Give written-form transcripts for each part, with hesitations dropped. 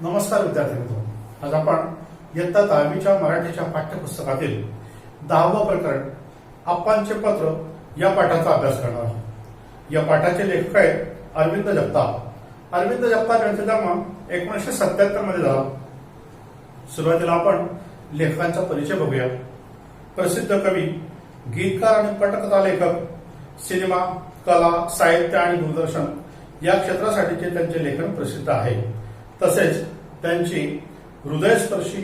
नमस्कार विद्यार्थी मित्रांनो, आज आपण इयत्ता 10वीच्या मराठीच्या पाठ्यपुस्तकातील 10वं प्रकरण आप्पांचे पत्र या पाठाचा अभ्यास करणार आहोत। या पाठाचे लेखक आहेत अरविंद जगताप। अरविंद जगताप यांचा जन्म 1977 मध्ये झाला। सुरुवातीला आपण लेखकांचा परिचय बघूया। प्रसिद्ध कवी, गीतकार आणि पटकथा लेखक, सिनेमा, कला, साहित्य आणि दूरदर्शन या क्षेत्रासाठीचे त्यांचे लेखन प्रसिद्ध आहे। तसेच त्यांची हृदयस्पर्शी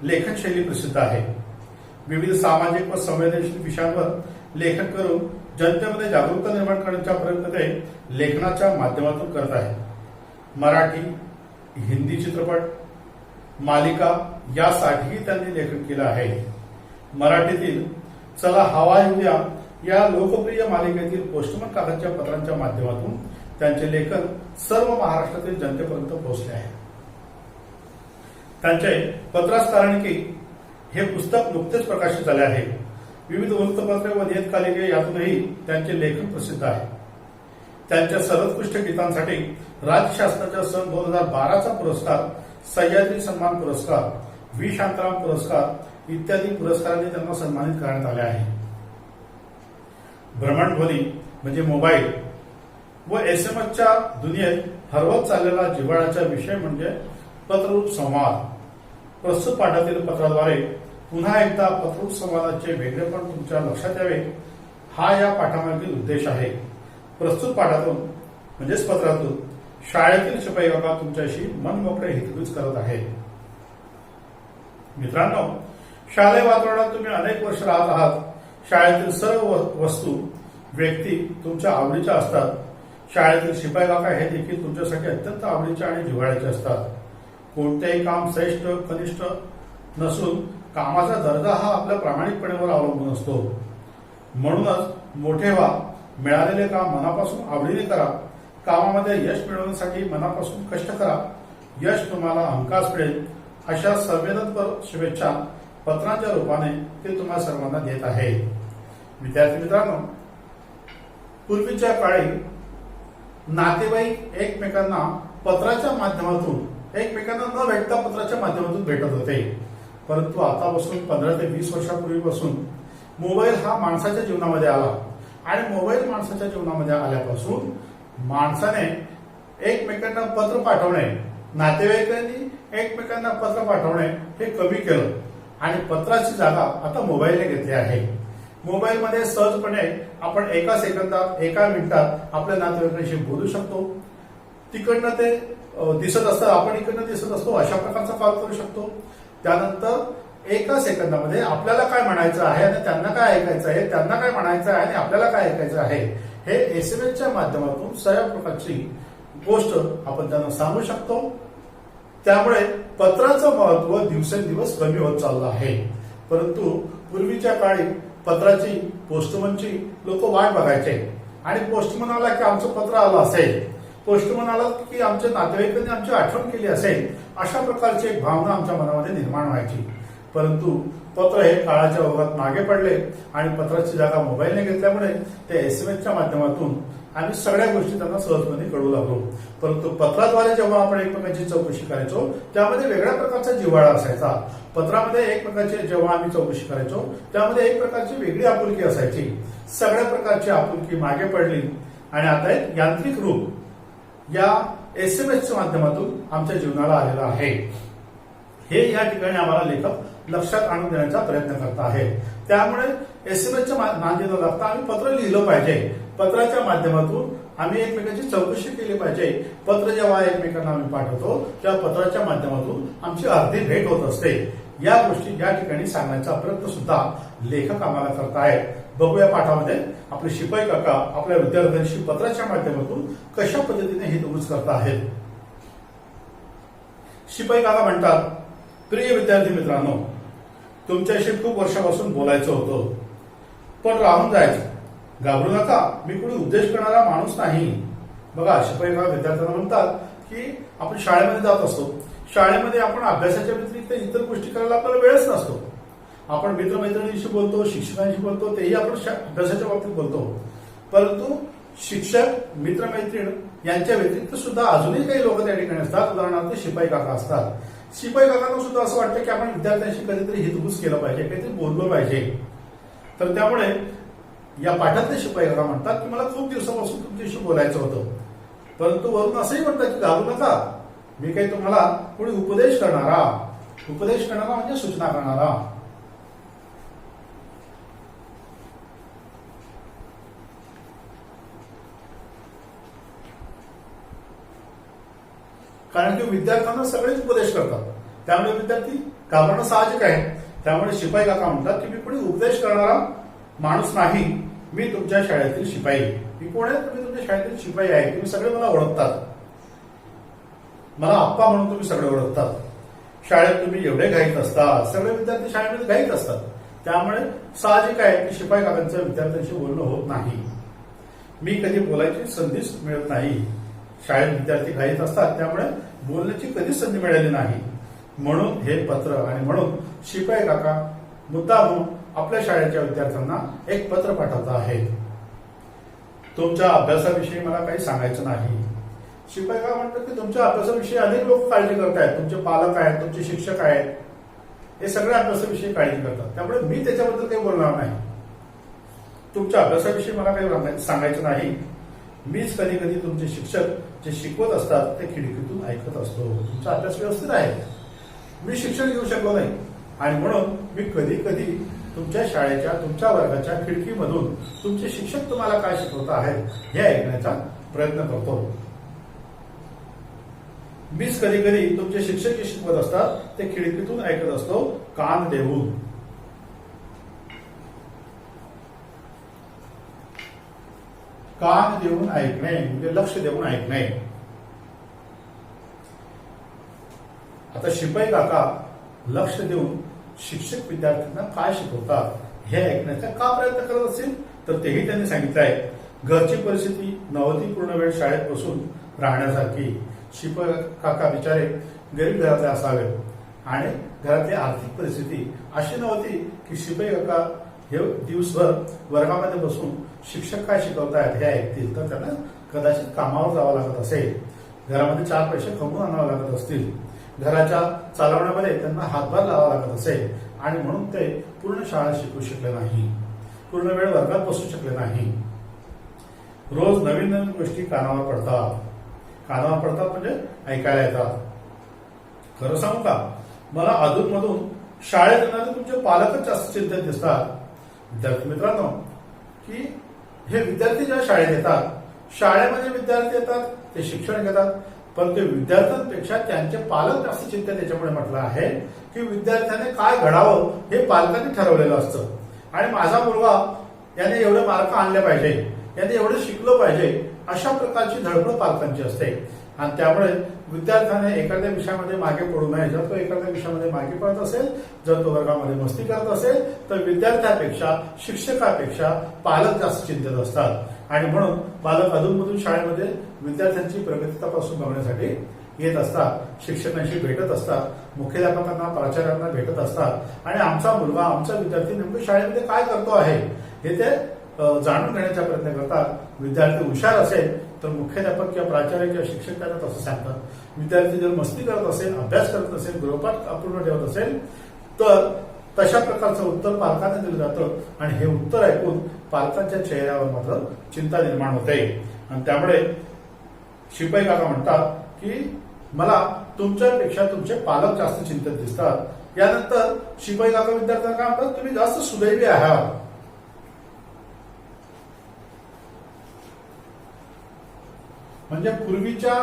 लेखनशैली प्रसिद्ध आहे। विविध सामाजिक व संवेदनशील विषयांवर लेखन करून जनतेमध्ये जागरूकता निर्माण करण्याचा प्रयत्न ते लेखनाच्या माध्यमातून करत आहेत। मराठी, हिंदी चित्रपट, मालिका यासाठीही त्यांनी लेखन केलं आहे। मराठीतील चला हवा येऊ द्या या लोकप्रिय मालिकेतील पोस्टमन काकाच्या पत्रांच्या माध्यमातून त्यांचे लेखन सर्व महाराष्ट्रातील जनतेपर्यंत पोहोचले आहे। त्यांचे पत्रास्तारणिकी हे पुस्तक नुकतेच प्रकाशित झाले आहे। विविध वृत्तपत्रे व नियतकालिके यातूनही त्यांचे लेखन प्रसिद्ध आहे। त्यांच्या सर्वोत्कृष्ट गीतांसाठी राज्य शासनाच्या सन 2012चा पुरस्कार, सह्याद्री सन्मान पुरस्कार, व्ही शांताराम पुरस्कार इत्यादी पुरस्कारांनी त्यांना सन्मानित करण्यात आले आहे। भ्रमणध्वनी म्हणजे मोबाईल व एसएमएसच्या दुनियेत हरवत चाललेला जिव्हाळ्याचा विषय म्हणजे पत्ररूप संवाद। प्रस्तुत पाठातील पत्राद्वारे पुन्हा एकदा पत्ररूप संवादाचे वेगळेपण तुमच्या लक्षात यावे हा या पाठामागील उद्देश आहे। प्रस्तुत पाठातून म्हणजेच पत्रातून शाळेतील शिपाई काका तुमच्याशी मनमोकळे हितगुज करत आहेत। मित्रांनो, शालेय वातावरणात तुम्ही अनेक वर्ष राहत आहात। शाळेतील सर्व वस्तू, व्यक्ती तुमच्या आवडीच्या असतात। शाळेतील शिपाई काका हे देखील तुमच्यासाठी अत्यंत आवडीचे आणि जिव्हाळ्याचे असतात। कोणतेही काम श्रेष्ठ कनिष्ठ नसून कामाचा दर्जा हा आपल्या प्रामाणिकपणेवर अवलंबून असतो। म्हणूनच मोठे व्हा, मिळालेले काम मनापासून आवडीने करा, कामामध्ये यश मिळवण्यासाठी मनापासून कष्ट करा, यश तुम्हाला हमखास मिळेल अशा संवेदनपर शुभेच्छा पत्रांच्या रूपाने ते तुम्हा सर्वांना देत आहे। विद्यार्थी मित्रांनो, पूर्वीच्या काळी नातेवाईक एकमेकांना पत्राच्या माध्यमातून, एकमेकांना न भेटता पत्राच्या माध्यमातून भेटत होते। परंतु आतापासून 15 ते 20 वर्षापूर्वीपासून मोबाईल हा माणसाच्या जीवनामध्ये आला आणि मोबाईल माणसाच्या जीवनामध्ये आल्यापासून माणसाने एकमेकांना पत्र पाठवणे, नातेवाईकांनी एकमेकांना पत्र पाठवणे हे कमी केलं आणि पत्राची जागा आता मोबाईलने घेतली आहे। मोबाईलमध्ये सहजपणे आपण एका सेकंदात, एका मिनिटात आपल्या नातेवाईकांशी बोलू शकतो। तिकडनं ते दिसत असतात, आपण इकडनं दिसत असतो, अशा प्रकारचा कॉल करू शकतो। त्यानंतर एका सेकंदामध्ये आपल्याला काय म्हणायचं आहे आणि त्यांना काय ऐकायचं आहे, त्यांना काय म्हणायचं आहे आणि आपल्याला काय ऐकायचं आहे हे एसएमएसच्या माध्यमातून सर्व प्रकारची गोष्ट आपण त्यांना सांगू शकतो। त्यामुळे पत्राचं महत्व दिवसेंदिवस कमी होत चाललं आहे। परंतु पूर्वीच्या काळी पत्राची, पोस्टमनची लोक वाट बघायचे आणि पोस्टमन आला की आमचं पत्र आलं असेल, पोस्टमन आला की आमच्या नातेवाईकांनी आमची आठवण केली असेल, अशा प्रकारची एक भावना आमच्या मनामध्ये निर्माण व्हायची। परंतु पत्र हे काळाच्या ओघात मागे पडले आणि पत्राची जागा मोबाईलने घेतल्यामुळे ते एसएमएसच्या माध्यमातून आम्ही सगळ्या गोष्टी त्यांना सहजपणे कळू लागलो। परंतु पत्राद्वारे जेव्हा आपण एकमेकांची चौकशी करायचो त्यामध्ये वेगळ्या प्रकारचा जिव्हाळा असायचा। पत्रामध्ये एक प्रकारची जेव्हा आम्ही चौकशी करायचो त्यामध्ये एक प्रकारची वेगळी आपुलकी असायची। सगळ्या प्रकारची आपुलकी मागे पडली आणि आता एक यांत्रिक रूप या एसएमएसच्या माध्यमातून आमच्या जीवनाला आलेलं आहे। हे या ठिकाणी आम्हाला लेखक लक्षात आणून देण्याचा प्रयत्न करत आहे। त्यामुळे एसएमएसच्या नादी न लागता आम्ही पत्र लिहिलं पाहिजे। पत्राच्या माध्यमातून आम्ही एकमेकांची चौकशी केली पाहिजे। पत्र जेव्हा एकमेकांना आम्ही पाठवतो तेव्हा पत्राच्या माध्यमातून आमची अर्धी भेट होत असते। या गोष्टी या ठिकाणी सांगण्याचा प्रयत्न सुद्धा लेखक आम्हाला करत आहेत। बघूया पाठामध्ये आपले शिपाई काका आपल्या विद्यार्थ्यांशी पत्राच्या माध्यमातून कशा पद्धतीने हितगुज करत आहेत। शिपाई काका म्हणतात, प्रिय विद्यार्थी मित्रांनो, तुमच्याशी खूप वर्षापासून बोलायचं होतं पण राहून जायचं। घाबरू नका, मी कोणी उद्देश करणारा माणूस नाही। बघा, शिपाई काका विद्यार्थ्यांना म्हणतात की आपण शाळेमध्ये जात असतो, शाळेमध्ये आपण अभ्यासाच्या व्यतिरिक्त इतर गोष्टी करायला आपल्याला वेळच नसतो। आपण मित्रमैत्रिणींशी बोलतो, शिक्षकांशी बोलतो, तेही आपण अभ्यासाच्या बाबतीत बोलतो। परंतु शिक्षक, मित्रमैत्रीण यांच्या व्यतिरिक्त सुद्धा अजूनही काही लोक त्या ठिकाणी असतात. उदाहरणार्थ शिपाई काका असतात. शिपाई काकांना सुद्धा असं वाटतं की आपण विद्यार्थ्यांशी कधीतरी हितगुज केलं पाहिजे, काहीतरी बोललं पाहिजे. तर त्यामुळे या पाठातले शिपाई काका म्हणतात की मला खूप दिवसापासून तुमच्याशी बोलायचं होतं, परंतु वरून असंही म्हणतात की घालू नका, मी काही तुम्हाला कोणी उपदेश करणारा म्हणजे सूचना करणारा. कारण की विद्यार्थ्यांना सगळेच उपदेश करतात, त्यामुळे विद्यार्थी घाबरणं साहजिक आहे. त्यामुळे शिपाई काका म्हणतात की मी कोणी उपदेश करणारा माणूस नाही, मी तुमच्या शाळेतील शिपाई. मी कोण आहे? मी तुमच्या शाळेतील शिपाई आहे. तुम्ही सगळे मला ओळखतात, मला आप्पा म्हणून तुम्ही सगळे ओळखतात. शाळेत तुम्ही एवढे घाईत असता, सगळे विद्यार्थी शाळेमध्ये घाईत असतात, त्यामुळे साहजिक आहे की शिपाई काकांचं विद्यार्थ्यांशी बोलणं होत नाही. मी कधी बोलायची संधीच मिळत नाही. शाळेत विद्यार्थी घाईत असतात, त्यामुळे बोलण्याची कधीच संधी मिळाली नाही. म्हणून हे पत्र आणि म्हणून शिपाई काका मुद्दामून आपल्या शाळेच्या विद्यार्थ्यांना एक पत्र पाठवत आहेत. तुमच्या अभ्यासाविषयी मला काही सांगायचं नाही. शिपाई काका म्हणतात की तुमच्या अभ्यासाविषयी अनेक लोक काळजी करतायत, तुमचे पालक आहेत, तुमचे शिक्षक आहेत, हे सगळे अभ्यासाविषयी काळजी करतात, त्यामुळे मी त्याच्याबद्दल काही बोलणार नाही. तुमच्या अभ्यासाविषयी मला काही सांगायचं नाही. मीच कधी कधी तुमचे शिक्षक जे शिकवत असतात ते खिडकीतून ऐकत असतो. तुमचा अभ्यास व्यवस्थित आहे, मी शिक्षण घेऊ शकलो नाही आणि म्हणून मी कधी कधी तुमच्या शाळेच्या, तुमच्या वर्गाच्या खिडकीमधून तुमचे शिक्षक तुम्हाला काय शिकवत आहेत हे ऐकण्याचा प्रयत्न करतो. मीच कधी कधी तुमचे शिक्षक जे शिकवत असतात ते खिडकीतून ऐकत असतो, कान देऊन. कान देऊन ऐकणे म्हणजे लक्ष देऊन ऐकणे. आता शिपाई काका लक्ष देऊन शिक्षक विद्यार्थ्यांना काय शिकवतात हे ऐकण्याचा का प्रयत्न करत असतील, तर तेही त्यांनी सांगितलं आहे. घरची परिस्थिती नव्हती पूर्ण वेळ शाळेत बसून राहण्यासारखी. शिपाई काका बिचारे गरीब घरातले असावे आणि घरातली आर्थिक परिस्थिती अशी नव्हती की शिपाई काका हे दिवसभर वर्गामध्ये बसून शिक्षक काय शिकवतायत हे ऐकतील, तर त्यांना कदाचित कामावर जावं लागत असेल, घरामध्ये 4 पैसे कमवून आणावे लागत असतील, घराच्या चालवण्यामध्ये त्यांना हातभार लावावा लागत असेल आणि म्हणून ते पूर्ण शाळा शिकू शकले नाही, पूर्ण वेळ वर्गात बसू शकले नाही. रोज नवीन नवीन गोष्टी कानावर पडतात म्हणजे ऐकायला येतात. खरं सांगू का, मला अधूनमधून शाळेत येणारे तुमचे पालकच जास्त चिंतित दिसतात. विद्यार्थी मित्रांनो, की हे विद्यार्थी ज्या शाळेत येतात, शाळेमध्ये विद्यार्थी येतात, ते शिक्षण घेतात, पण ते विद्यार्थ्यांपेक्षा त्यांचे पालक जास्त चिंतित. त्याच्यामुळे म्हटलं आहे की विद्यार्थ्याने काय घडावं हे पालकांनी ठरवलेलं असतं. आणि माझा मुलगा याने एवढे मार्क आणले पाहिजे, याने एवढं शिकलं पाहिजे, अशा प्रकारची धडपड पालकांची असते. आणि त्यामुळे विद्यार्थ्याने एखाद्या विषयामध्ये मागे पडू नये. जर तो एखाद्या विषयामध्ये मागे पडत असेल, जर तो वर्गामध्ये मस्ती करत असेल, तर विद्यार्थ्यापेक्षा, शिक्षकापेक्षा पालक जास्त चिंतित असतात. आणि म्हणून पालक अधूनमधून शाळेमध्ये विद्यार्थ्यांची प्रगती तपासून बघण्यासाठी येत असतात, शिक्षकांशी भेटत असतात, मुख्याध्यापकांना, प्राचार्यांना भेटत असतात आणि आमचा मुलगा, आमचा विद्यार्थी नेमकं शाळेमध्ये काय करतो आहे हे ते जाणून घेण्याचा प्रयत्न करतात. विद्यार्थी हुशार असेल तर मुख्याध्यापक किंवा प्राचार्य किंवा शिक्षक त्यांना तसं सांगतात. विद्यार्थी जर मस्ती करत असेल, अभ्यास करत असेल, गृहपाठ अपूर्ण ठेवत असेल, तर तशा प्रकारचं उत्तर पालकांना दिलं जातं आणि हे उत्तर ऐकून पालकांच्या चेहऱ्यावर मात्र चिंता निर्माण होते. आणि त्यामुळे शिपाई काका म्हणतात की मला तुमच्यापेक्षा तुमचे पालक जास्त चिंतित दिसतात. यानंतर शिपाई काका विद्यार्थ्यांना काय म्हणतात, तुम्ही जास्त सुदैवी आहात. म्हणजे पूर्वीच्या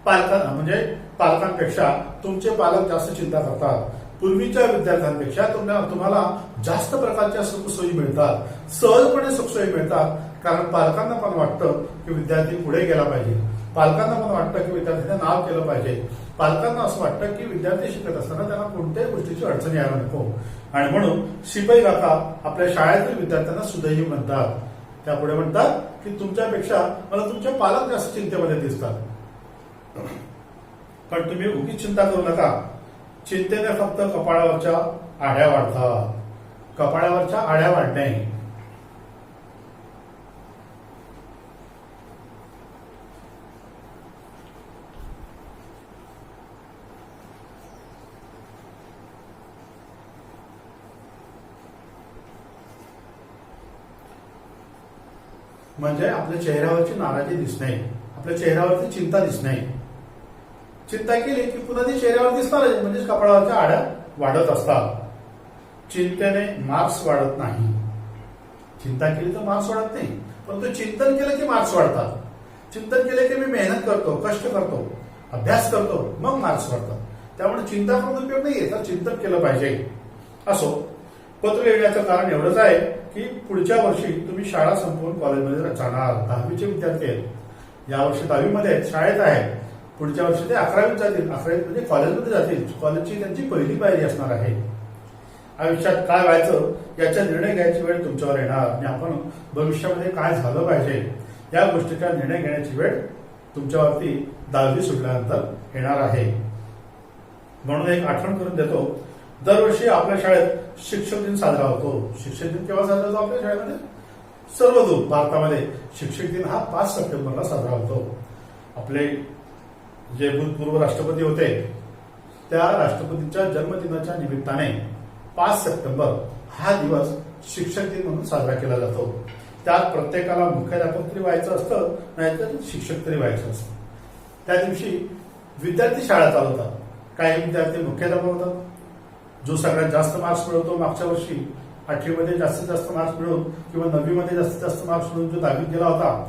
पालकांना, म्हणजे पालकांपेक्षा तुमचे पालक जास्त चिंता करतात. पूर्वीच्या विद्यार्थ्यांपेक्षा तुम्हाला जास्त प्रकारच्या सुखसोयी मिळतात, सहजपणे सुखसोयी मिळतात. कारण पालकांना पण वाटतं की विद्यार्थी पुढे गेला पाहिजे, पालकांना पण वाटतं की विद्यार्थ्यांना नाव केलं पाहिजे, पालकांना असं वाटतं की विद्यार्थी शिकत असताना त्यांना कोणत्याही गोष्टीची अडचण यायला नको. आणि म्हणून शिपाई काका आपल्या शाळेतील विद्यार्थ्यांना सुदैवी म्हणतात. त्यापुढे म्हणतात की तुमच्यापेक्षा मला तुमचे पालक जास्त चिंतेमध्ये दिसतात. पण तुम्ही उगीच चिंता करू नका. चिंतेने फक्त कपाळावरच्या आढ्या वाढतात. कपाळावरच्या आढ्या वाढणे म्हणजे आपल्या चेहऱ्यावरची नाराजी दिसणे, आपल्या चेहऱ्यावरती चिंता दिसणे. चिंता केली की पुन्हा ती चेहऱ्यावर दिसणारच, म्हणजे कपाळावरच्या आड्या वाढत असतात. चिंतेने मार्क्स वाढत नाही. चिंता केली तर मार्क्स वाढत नाही, परंतु चिंतन केलं की मार्क्स वाढतात. चिंतन केलं की मी मेहनत करतो, कष्ट करतो, अभ्यास करतो, मग मार्क्स वाढतात. त्यामुळे चिंता करून उपयोग नाहीये, तर चिंतन केलं पाहिजे. असो, पत्र लिहिण्याचं कारण एवढंच आहे की पुढच्या वर्षी तुम्ही शाळा संपवून कॉलेजमध्ये जाणार. 10वीचे विद्यार्थी आहेत, यावर्षी 10वीमध्ये शाळेत आहेत, पुढच्या वर्षी ते 11वीत जातील. 11वीत म्हणजे कॉलेजमध्ये जातील. कॉलेजची त्यांची पहिली पायरी असणार आहे. आयुष्यात काय व्हायचं याचा निर्णय घ्यायची वेळ तुमच्यावर येणार आणि आपण भविष्यामध्ये काय झालं पाहिजे या गोष्टीचा निर्णय घेण्याची वेळ तुमच्यावरती 10वी सुटल्यानंतर येणार आहे. म्हणून एक आठवण करून देतो, दरवर्षी आपल्या शाळेत शिक्षक दिन साजरा होतो. शिक्षक दिन केव्हा साजरा होतो आपल्या शाळेमध्ये? सर्वदूर भारतामध्ये शिक्षक दिन हा 5 सप्टेंबरला साजरा होतो. आपले जे भूतपूर्व राष्ट्रपती होते त्या राष्ट्रपतींच्या जन्मदिनाच्या निमित्ताने 5 सप्टेंबर हा दिवस शिक्षक दिन म्हणून साजरा केला जातो. त्यात प्रत्येकाला मुख्याध्यापक तरी व्हायचं असतं, नाहीतर शिक्षक तरी व्हायचं असतं. त्या दिवशी विद्यार्थी शाळा चालवतात. काही विद्यार्थी मुख्याध्यापक होतात. जो सगळ्यात जास्त मार्क्स मिळवतो, मागच्या वर्षी 8वीमध्ये जास्तीत जास्त मार्क्स मिळवून किंवा 9वीमध्ये जास्तीत जास्त मार्क्स मिळवून जो 10वीत गेला होता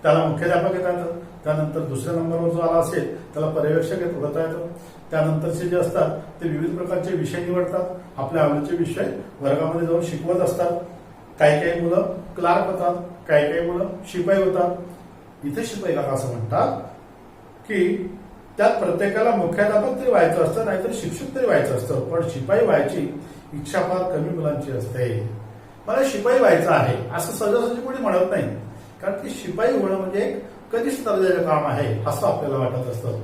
त्याला मुख्याध्यापक येतात. त्यानंतर दुसऱ्या नंबरवर जो आला असेल त्याला पर्यवेक्षक होता येतो. त्यानंतरचे जे असतात ते विविध प्रकारचे विषय निवडतात. आपल्या आवडीचे विषय वर्गामध्ये जाऊन शिकवत असतात. काही काही मुलं क्लार्क होतात, काही काही मुलं शिपाई होतात. इथे शिपाई काका असं म्हणतात की त्यात प्रत्येकाला मुख्याध्यापक तरी व्हायचं असतं, नाहीतर शिक्षक तरी व्हायचं असतं. पण शिपाई व्हायची इच्छा फार कमी मुलांची असते. मला शिपाई व्हायचं आहे असं सहजासहजी कोणी म्हणत नाही, कारण की शिपाई होणं म्हणजे एक कनिष्ठ दर्जाचं काम आहे असं आपल्याला वाटत असतं.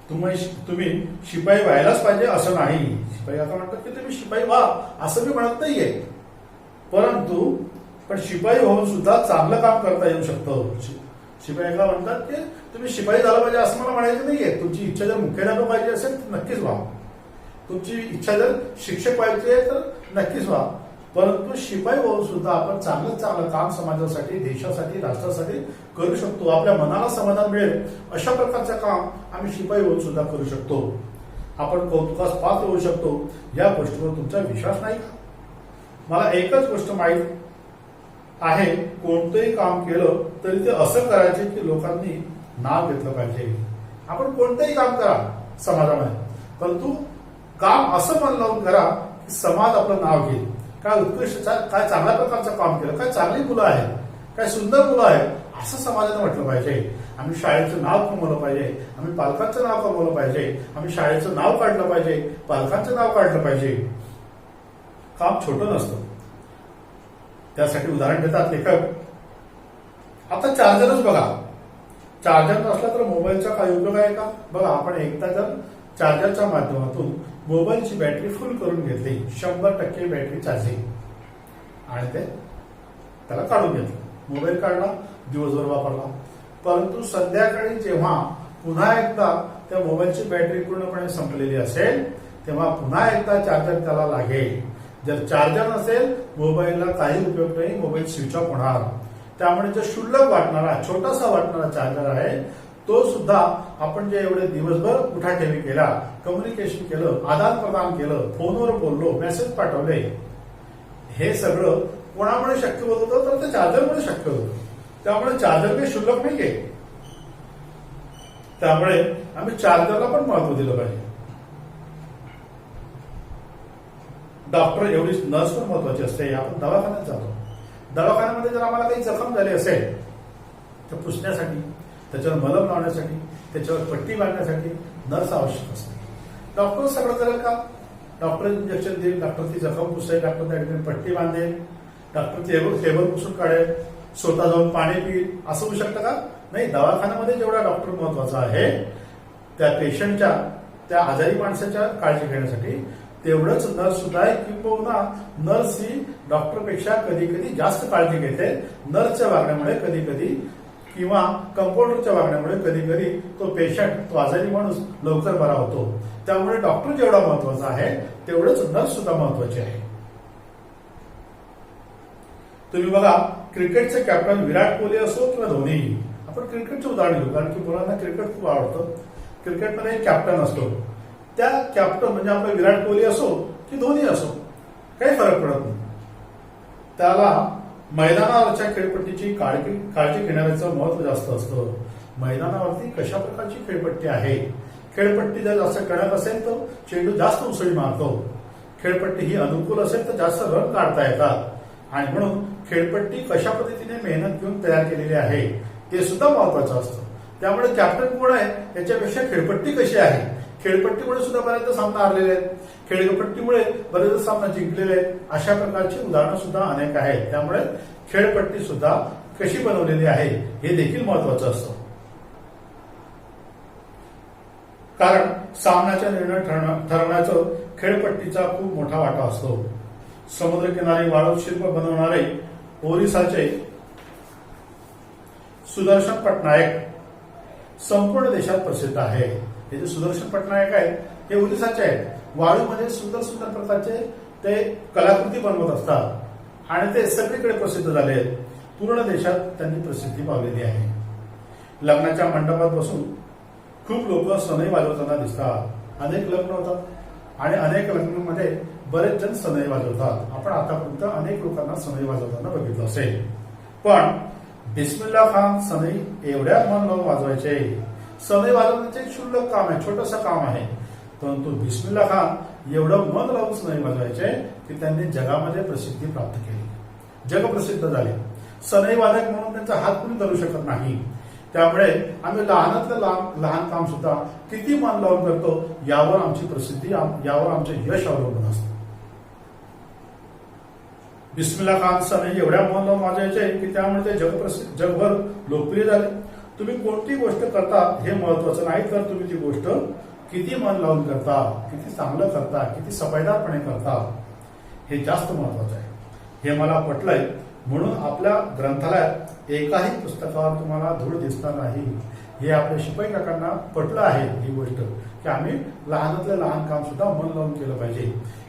तुम्ही शिपाई व्हायलाच पाहिजे असं नाही. शिपाई आता म्हणतात की तुम्ही शिपाई व्हा असं मी म्हणत नाहीये, परंतु पण शिपाई होऊन सुद्धा चांगलं काम करता येऊ शकतं. शिपाईला म्हणतात की तुम्ही शिपाई झाला पाहिजे असं मला म्हणायचं नाहीये. तुमची इच्छा जर मुख्याध्यापक पाहिजे असेल तर नक्कीच व्हा. तुमची इच्छा जर शिक्षक पाहिजे तर नक्कीच व्हा. परंतु शिपाई होऊन सुद्धा आपण चांगलं काम समाजासाठी, देशासाठी, राष्ट्रासाठी करू शकतो. आपल्या मनाला समाधान मिळेल अशा प्रकारचं काम आम्ही शिपाई होऊन सुद्धा करू शकतो. आपण कौतुकास पात्र होऊ शकतो. या गोष्टीवर तुमचा विश्वास नाही का? मला एकच गोष्ट माहीत आहे, कोणतंही काम केलं तरी ते असं करायचे की लोकांनी नाव घेतलं पाहिजे. आपण कोणतंही काम करा समाजामध्ये, परंतु काम असं मन लावून करा की समाज आपलं नाव घेईल. काय उत्कृष्ट, काय चांगल्या प्रकारचं काम केलं, काय चांगली मुलं आहेत, काय सुंदर मुलं आहेत असं समाजाने म्हटलं पाहिजे. आम्ही शाळेचं नाव कमवलं पाहिजे, आम्ही पालकांचं नाव कमवलं पाहिजे, आम्ही शाळेचं नाव काढलं पाहिजे, पालकांचं नाव काढलं पाहिजे. काम छोटं नसतं. त्यासाठी उदाहरण देतात लेखक. आता चार्जरच बघा, चार्जर नसला तर मोबाईलचा काही उपयोग आहे का? बघा, आपण एकदा जर चार्जरच्या माध्यमातून मोबाईलची बॅटरी फुल करून घेतली, 100% बॅटरी चार्जिंग, आणि त्याला काढून घेतलं, मोबाईल काढला, दिवसभर वापरला. परंतु संध्याकाळी जेव्हा पुन्हा एकदा त्या मोबाईलची बॅटरी पूर्णपणे संपलेली असेल तेव्हा पुन्हा एकदा चार्जर त्याला लागेल. जर चार्जर नसेल मोबाईलला काही उपयोग नाही, मोबाईल स्विच ऑफ होणार. त्यामुळे जो क्षुल्लक वाटणारा, छोटासा वाटणारा चार्जर आहे तो सुद्धा आपण जे एवढे दिवसभर उठाठेवी केला, कम्युनिकेशन केलं, आदान प्रदान केलं, फोनवर बोललो, मेसेज पाठवले, हे सगळं कोणामुळे शक्य होत होतं? तर ते चार्जरमुळे शक्य होतं. त्यामुळे चार्जर काही क्षुल्लक नाहीये. त्यामुळे आम्ही चार्जरला पण महत्व दिलं पाहिजे. डॉक्टर एवढी, नर्स पण महत्वाची असते. आपण दवाखान्यात जातो, दवाखान्यामध्ये जर आम्हाला काही जखम झाली असेल तर पुसण्यासाठी, त्याच्यावर मलम लावण्यासाठी, त्याच्यावर पट्टी बांधण्यासाठी नर्स आवश्यक असते. डॉक्टर सगळं करेल का? डॉक्टर इंजेक्शन देईल, डॉक्टर ती जखम पुसेल, डॉक्टर त्या ठिकाणी पट्टी बांधेल, डॉक्टर टेबल पुसून काढेल, स्वतः जाऊन पाणी पिईल, असं होऊ शकतं का? नाही. दवाखान्यामध्ये जेवढा डॉक्टर महत्वाचा आहे त्या पेशंटच्या, त्या आजारी माणसाच्या काळजी घेण्यासाठी, तेवढंच नर्स सुद्धा आहे. किंबहुना नर्स ही डॉक्टरपेक्षा कधी कधी जास्त काळजी घेते. नर्सच्या वागण्यामुळे कधी कधी किंवा कंपाऊंडरच्या वागण्यामुळे कधी कधी तो पेशंट, तो आजारी माणूस लवकर बरा होतो. त्यामुळे डॉक्टर जेवढा महत्वाचा आहे तेवढंच नर्स सुद्धा महत्वाची आहे. तुम्ही बघा, क्रिकेटचे कॅप्टन विराट कोहली असो किंवा धोनी, आपण क्रिकेटचे उदाहरण घेऊ कारण की मुलांना क्रिकेट खूप आवडतं. क्रिकेटमध्ये एक कॅप्टन असतो. त्या कॅप्टन म्हणजे आपला विराट कोहली असो की धोनी असो, काही फरक पडत नाही. त्याला मैदानावरच्या खेळपट्टीची काळजी घेण्याचं महत्व जास्त असतं. मैदानावरती कशा प्रकारची खेळपट्टी आहे, खेळपट्टी जर जास्त कडक असेल तर चेंडू जास्त उसळी मारतो. खेळपट्टी ही अनुकूल असेल तर जास्त रन काढता येतात. आणि म्हणून खेळपट्टी कशा पद्धतीने मेहनत घेऊन तयार केलेली आहे ते सुद्धा महत्वाचं असतं. त्यामुळे कॅप्टन कोण आहे याच्यापेक्षा खेळपट्टी कशी आहे, खेळपट्टीमुळे सुद्धा बऱ्याचदा सामना हरलेले आहेत, खेळपट्टीमुळे बरेचदा सामना जिंकलेले आहेत. अशा प्रकारची उदाहरणं सुद्धा अनेक आहेत. त्यामुळे खेळपट्टी सुद्धा कशी बनवलेली आहे हे देखील महत्वाचं असतं. कारण सामन्याचा निर्णय ठरवण्याचं खेळपट्टीचा खूप मोठा वाटा असतो. समुद्रकिनारी वाळू शिल्प बनवणारे ओरिसाचे सुदर्शन पटनायक संपूर्ण देशात प्रसिद्ध आहे. हे जे सुदर्शन पटनायक आहेत हे ओरिसाचे आहेत. वाळूमध्ये सुंदर सुंदर प्रकारचे ते कलाकृती बनवत असतात आणि ते सगळीकडे प्रसिद्ध झाले आहेत. पूर्ण देशात त्यांनी प्रसिद्धी पावलेली आहे. लग्नाच्या मंडपात बसून खूप लोक सनई वाजवताना दिसतात. अनेक लग्न होतात आणि अनेक लग्नांमध्ये बरेच जण सनई वाजवतात. आपण आतापर्यंत अनेक लोकांना सनई वाजवताना बघितलं असेल. पण बिस्मिल्ला खान सनई एवढ्या मन लावून वाजवायचे. सनई वाजवण्याचे एक क्षुल्लक काम आहे, छोटंसं काम आहे. परंतु बिस्मिल्ला खान एवढं मन लावून सनई वाजवायचे की त्यांनी जगामध्ये प्रसिद्धी प्राप्त केली, जगप्रसिद्ध झाले. सनई वादक म्हणून त्यांचा हात कुणी धरू शकत नाही. त्यामुळे आम्ही लहानातलं लहान काम सुद्धा किती मन लावून करतो यावर आमची प्रसिद्धी, यावर आमचे यश अवलंबून असतं. बिस्मिल्ला खान सनई एवढ्या मन लावून वाजवायचे की त्यामुळे ते जगभर लोकप्रिय झाले. तुम्ही कोणती गोष्ट करता हे महत्वाचं नाही, तर तुम्ही ती गोष्ट किती मन लावून करता, किती चांगलं करता, किती सफाईदारपणे करता हे जास्त महत्वाचं आहे. हे मला पटलंय. म्हणून आपल्या ग्रंथालयात एकाही पुस्तकावर तुम्हाला धूळ दिसणार नाही. हे आपल्या शिपाई काकांना पटलं आहे ही गोष्ट की आम्ही लहानातलं लहान काम सुद्धा मन लावून केलं पाहिजे.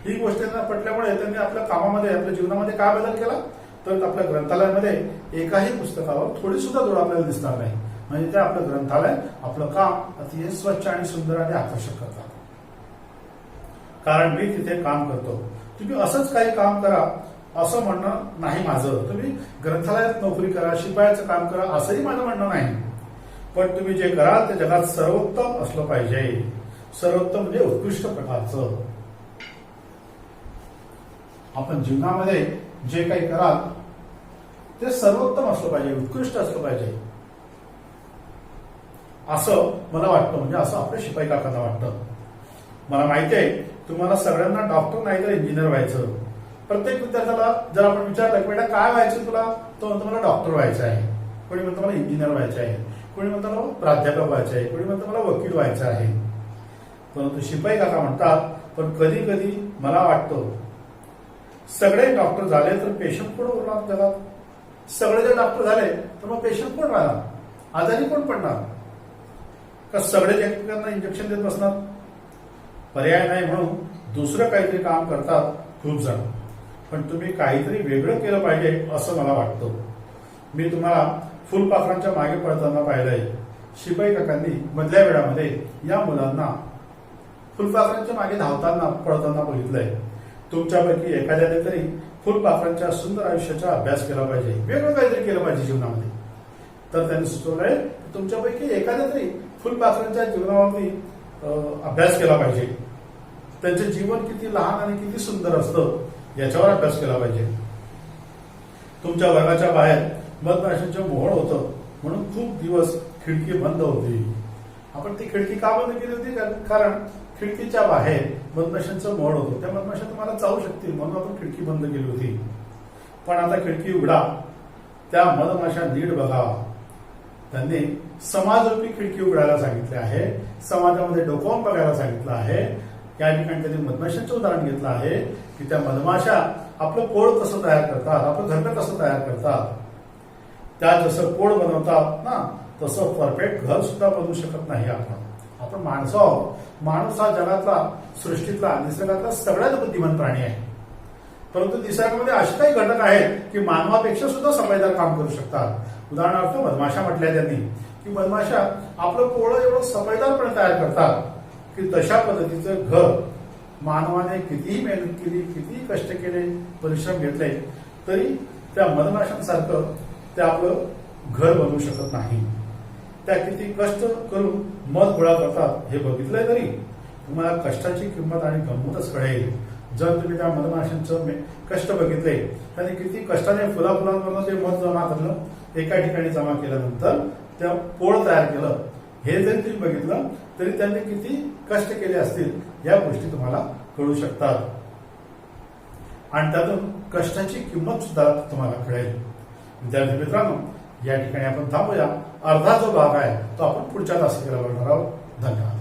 ही गोष्ट त्यांना पटल्यामुळे त्यांनी आपल्या कामामध्ये, आपल्या जीवनामध्ये काय बदल केला तर आपल्या ग्रंथालयामध्ये एकाही पुस्तकावर थोडी सुद्धा धूळ आपल्याला दिसणार नाही. म्हणजे ते आपलं ग्रंथालय, आपलं काम अतिशय स्वच्छ आणि सुंदर आणि आकर्षक करतात. कारण मी तिथे काम करतो. तुम्ही असंच काही काम करा असं म्हणणं नाही माझं. तुम्ही ग्रंथालयात नोकरी करा, शिपायाचं काम करा असंही माझं म्हणणं नाही. पण तुम्ही जे कराल ते जगात सर्वोत्तम असलं पाहिजे. सर्वोत्तम म्हणजे उत्कृष्ट प्रकारचं. आपण जीवनामध्ये जे काही कराल ते सर्वोत्तम असलं पाहिजे, उत्कृष्ट असलं पाहिजे असं मला वाटतं. म्हणजे असं आपल्या शिपाई काकांना वाटतं. मला माहिती आहे तुम्हाला सगळ्यांना डॉक्टर नाही तर इंजिनियर व्हायचं. प्रत्येक विद्यार्थ्याला जर आपण विचारलं की बेटा काय व्हायचं तुला, तो म्हणतो मला डॉक्टर व्हायचं आहे, कोणी म्हणतो मला इंजिनियर व्हायचं आहे, कोणी म्हणतो मला प्राध्यापक व्हायचं आहे, कोणी म्हणतो मला वकील व्हायचं आहे. परंतु शिपाई काका म्हणतात पण कधी कधी मला वाटतं सगळे डॉक्टर झाले तर पेशंट कोण उरणार जगात. सगळे जर डॉक्टर झाले तर मग पेशंट कोण राहणार, आजारी कोण पडणार, का सगळे एकमेकांना इंजेक्शन देत बसणार. पर्याय नाही म्हणून दुसरं काहीतरी काम करतात खूप जण. पण तुम्ही काहीतरी वेगळं केलं पाहिजे असं मला वाटतं. मी तुम्हाला फुलपाखरांच्या मागे पळताना पाहिलंय. शिपाई काकांनी मधल्या वेळामध्ये या मुलांना फुलपाखरांच्या मागे धावताना पळताना बघितलंय. तुमच्यापैकी एखाद्याने तरी फुलपाखरांच्या सुंदर आयुष्याचा अभ्यास केला पाहिजे, वेगळं काहीतरी केलं पाहिजे जीवनामध्ये. तर त्यांनी सुचवलंय तुमच्यापैकी एखाद्या तरी फुलपाखरांच्या जीवनावरती अभ्यास केला पाहिजे. त्यांचे जीवन किती लहान आणि किती सुंदर असतं याच्यावर अभ्यास केला पाहिजे. तुमच्या वर्गाच्या बाहेर मधमाशांचं मोहळ होतं म्हणून खूप दिवस खिडकी बंद होती. आपण ती खिडकी का बंद केली होती, कारण खिडकीच्या बाहेर मधमाशांचं मोहळ होतं. त्या मधमाशा तुम्हाला चावू शकतील म्हणून आपण खिडकी बंद केली होती. पण आता खिडकी उघडा, त्या मधमाशा नीट बघा. त्यांनी समाजरूपी खिडकी उघडायला सांगितले आहे, समाजामध्ये डोकावून बघायला सांगितलं आहे. या ठिकाणी त्यांनी मधमाशांचं उदाहरण घेतलं आहे की त्या मधमाशा आपलं पोळ कसं तयार करतात, आपलं घरटं कसं तयार करतात. त्या जसं पोळ बनवतात ना तसं परफेक्ट घर सुद्धा बनवू शकत नाही आपण माणसं आहोत. माणूस हा जगातला, सृष्टीतला, निसर्गातला सगळ्यात बुद्धिमान प्राणी आहे. परंतु निसर्गामध्ये असे काही घटक आहेत की मानवापेक्षा सुद्धा सफाईदार काम करू शकतात. उदाहरणार्थ मधमाशा म्हटल्या त्यांनी की मधमाशा आपलं पोळं एवढं सफाईदारपणे तयार करतात की तशा पद्धतीचं घर मानवाने कितीही मेहनत केली, कितीही कष्ट केले, परिश्रम घेतले तरी त्या मधमाशांसारखं ते आपलं घर बनवू शकत नाही. त्या किती कष्ट करून मध गोळा करतात हे बघितलंय तरी तुम्हाला कष्टाची किंमत आणि गंमतच कळेल. जर तुम्ही त्या मधमाशांचं कष्ट बघितले, त्यांनी किती कष्टाने फुलाफुलांवरून ते मध जमा करलं, एका ठिकाणी जमा केल्यानंतर त्या पोळ तयार केलं, हे जरी तुम्ही बघितलं तरी त्यांनी किती कष्ट केले असतील या गोष्टी तुम्हाला कळू शकतात आणि त्यातून कष्टाची किंमत सुद्धा तुम्हाला कळेल. विद्यार्थी मित्रांनो, या ठिकाणी आपण थांबूया. अर्धा जो भाग आहे तो आपण पुढच्या तासिकेला बघणार आहोत. धन्यवाद.